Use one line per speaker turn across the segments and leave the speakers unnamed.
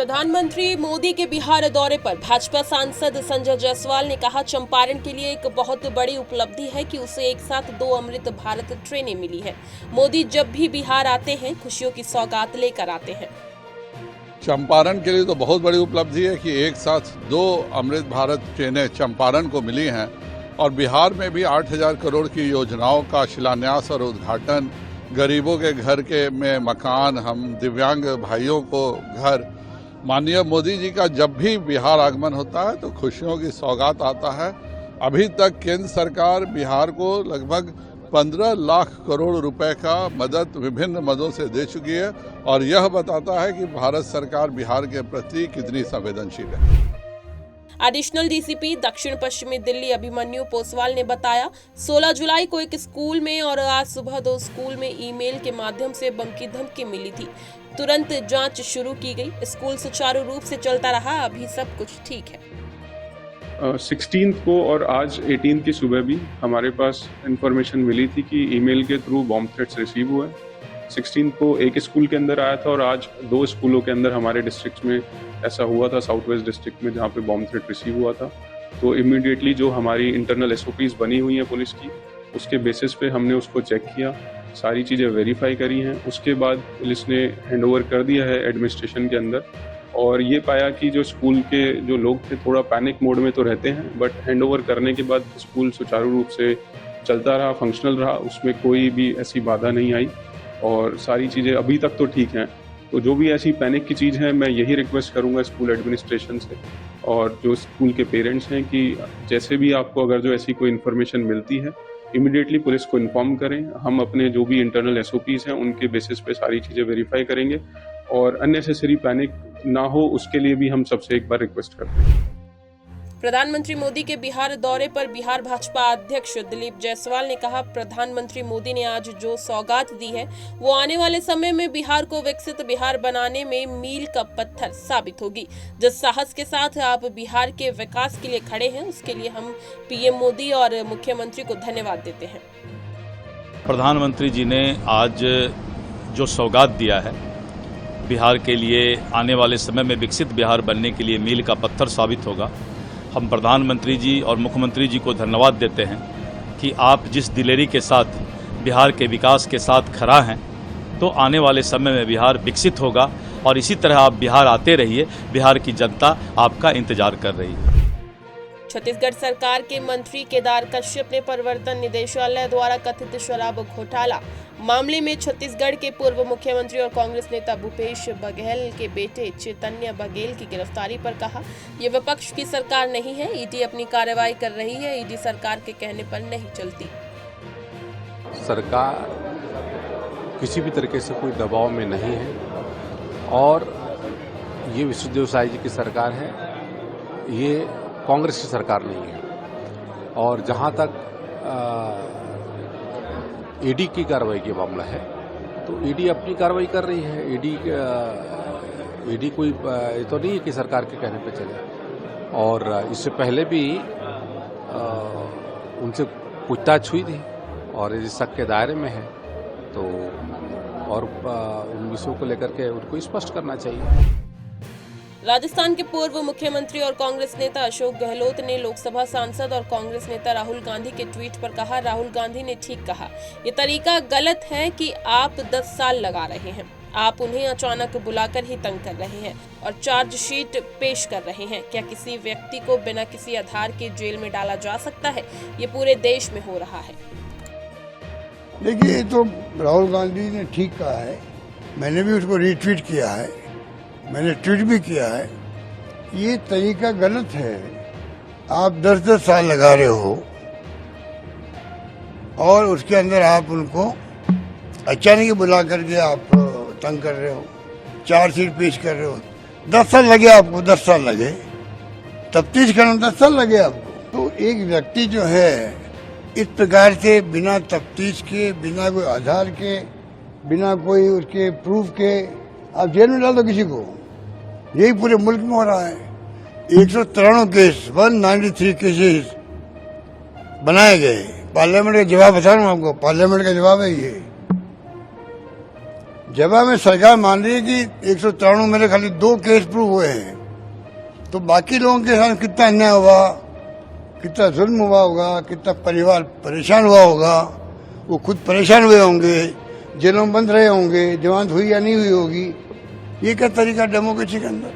प्रधानमंत्री मोदी के बिहार दौरे पर भाजपा सांसद संजय जायसवाल ने कहा, चंपारण के लिए एक बहुत बड़ी उपलब्धि है कि उसे एक साथ 2 अमृत भारत ट्रेनें मिली है। मोदी जब भी बिहार आते हैं खुशियों की सौगात लेकर आते हैं।
चंपारण के लिए तो बहुत बड़ी उपलब्धि है कि एक साथ 2 अमृत भारत ट्रेनें चंपारण को मिली हैं और बिहार में भी 8,000 करोड़ की योजनाओं का शिलान्यास और उद्घाटन, गरीबों के घर के में मकान, हम दिव्यांग भाइयों को घर। माननीय मोदी जी का जब भी बिहार आगमन होता है तो खुशियों की सौगात आता है। अभी तक केंद्र सरकार बिहार को लगभग 15 लाख करोड़ रुपए का मदद विभिन्न मदों से दे चुकी है और यह बताता है कि भारत सरकार बिहार के प्रति कितनी संवेदनशील है।
एडिशनल डीसीपी दक्षिण पश्चिमी दिल्ली अभिमन्यु पोसवाल ने बताया, 16 जुलाई को एक स्कूल में और आज सुबह 2 स्कूल में ईमेल के माध्यम से बम की धमकी मिली थी। तुरंत जांच शुरू की गई। स्कूल सुचारू रूप से चलता रहा। अभी सब कुछ ठीक है।
16 को और आज 18 की सुबह भी हमारे पास इंफॉर्मेशन मिली थी कि ईमेल के थ्रू बॉम्ब थ्रेट्स रिसीव हुए। 16 को एक स्कूल के अंदर आया था और आज 2 स्कूलों के अंदर हमारे डिस्ट्रिक्ट में ऐसा हुआ था, साउथ वेस्ट डिस्ट्रिक्ट में, जहाँ पे बॉम्ब थ्रेट रिसीव हुआ था। तो इमीडिएटली जो हमारी इंटरनल SOPs बनी हुई हैं पुलिस की, उसके बेसिस पे हमने उसको चेक किया, सारी चीज़ें वेरीफाई करी हैं। उसके बाद पुलिस ने हैंडओवर कर दिया है एडमिनिस्ट्रेशन के अंदर और ये पाया कि जो स्कूल के जो लोग थे थोड़ा पैनिक मोड में तो रहते हैं, बट हैंडओवर करने के बाद स्कूल सुचारू रूप से चलता रहा, फंक्शनल रहा, उसमें कोई भी ऐसी बाधा नहीं आई और सारी चीज़ें अभी तक तो ठीक हैं। तो जो भी ऐसी पैनिक की चीज़ है, मैं यही रिक्वेस्ट करूंगा स्कूल एडमिनिस्ट्रेशन से और जो स्कूल के पेरेंट्स हैं कि जैसे भी आपको अगर जो ऐसी कोई इन्फॉर्मेशन मिलती है इमीडिएटली पुलिस को इन्फॉर्म करें। हम अपने जो भी इंटरनल SOPs हैं उनके बेसिस पे सारी चीज़ें वेरीफाई करेंगे और अननेसेसरी पैनिक ना हो उसके लिए भी हम सबसे एक बार रिक्वेस्ट करते हैं।
प्रधानमंत्री मोदी के बिहार दौरे पर बिहार भाजपा अध्यक्ष दिलीप जायसवाल ने कहा, प्रधानमंत्री मोदी ने आज जो सौगात दी है वो आने वाले समय में बिहार को विकसित बिहार बनाने में मील का पत्थर साबित होगी। जिस साहस के साथ आप बिहार के विकास के लिए खड़े हैं उसके लिए हम PM मोदी और मुख्यमंत्री को धन्यवाद देते हैं।
प्रधानमंत्री जी ने आज जो सौगात दिया है बिहार के लिए, आने वाले समय में विकसित बिहार बनने के लिए मील का पत्थर साबित होगा। हम प्रधानमंत्री जी और मुख्यमंत्री जी को धन्यवाद देते हैं कि आप जिस दिलेरी के साथ बिहार के विकास के साथ खड़ा हैं, तो आने वाले समय में बिहार विकसित होगा और इसी तरह आप बिहार आते रहिए। बिहार की जनता आपका इंतजार कर रही है।
छत्तीसगढ़ सरकार के मंत्री केदार कश्यप ने प्रवर्तन निदेशालय द्वारा कथित शराब घोटाला मामले में छत्तीसगढ़ के पूर्व मुख्यमंत्री और कांग्रेस नेता भूपेश बघेल के बेटे चैतन्य बघेल की गिरफ्तारी पर कहा, ये विपक्ष की सरकार नहीं है, ED अपनी कार्रवाई कर रही है, ED सरकार के कहने पर नहीं चलती।
सरकार किसी भी तरीके से कोई दबाव में नहीं है और ये विष्णुदेव साय जी की सरकार है, ये कांग्रेस की सरकार नहीं है। और जहाँ तक ED की कार्रवाई की मामला है तो ED अपनी कार्रवाई कर रही है। ED कोई तो नहीं है कि सरकार के कहने पे चले और इससे पहले भी उनसे पूछताछ हुई थी और इस शक के दायरे में है तो और उन विषयों को लेकर के उनको स्पष्ट करना चाहिए।
राजस्थान के पूर्व मुख्यमंत्री और कांग्रेस नेता अशोक गहलोत ने लोकसभा सांसद और कांग्रेस नेता राहुल गांधी के ट्वीट पर कहा, राहुल गांधी ने ठीक कहा, ये तरीका गलत है कि आप 10 साल लगा रहे हैं। आप उन्हें अचानक बुलाकर ही तंग कर रहे हैं और चार्जशीट पेश कर रहे हैं। क्या किसी व्यक्ति को बिना किसी आधार के जेल में डाला जा सकता है? ये पूरे देश में हो रहा है।
देखिए, ये तो राहुल गांधी ने ठीक कहा है। मैंने भी उसको रीट्वीट किया है, मैंने ट्वीट भी किया है। ये तरीका गलत है। आप 10-10 साल लगा रहे हो और उसके अंदर आप उनको अचानक ही बुला करके आप तंग कर रहे हो, चार्जशीट पेश कर रहे हो। 10 साल लगे आपको, 10 साल लगे, तफ्तीश करने 10 साल लगे आपको। तो एक व्यक्ति जो है इस प्रकार से बिना तफ्तीश के, बिना कोई आधार के, बिना कोई उसके प्रूफ के आप जेल में डाल दो किसी को। यही पूरे मुल्क में हो रहा है। 193 केस, 193 केसेस बनाए गए। पार्लियामेंट का जवाब बता रहा हूँ आपको, पार्लियामेंट का जवाब है ये। जब में सरकार मान रही है कि 193 मेरे खाली 2 केस प्रूव हुए हैं, तो बाकी लोगों के साथ कितना अन्याय हुआ, कितना जुल्म हुआ होगा, कितना परिवार परेशान हुआ होगा, वो खुद परेशान हुए होंगे, जेलों में बंद रहे होंगे, जमानत हुई या नहीं हुई होगी। ये क्या तरीका डेमोक्रेसी के अंदर?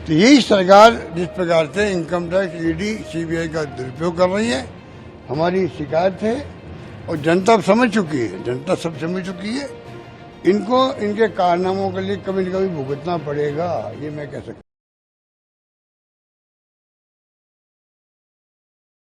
तो यही सरकार जिस प्रकार से इनकम टैक्स, ईडी, सीबीआई का दुरुपयोग कर रही है, हमारी शिकायत है और जनता अब समझ चुकी है, जनता सब समझ चुकी है। इनको इनके कारनामों के लिए कभी न कभी भुगतना पड़ेगा, ये मैं कह सकता हूँ।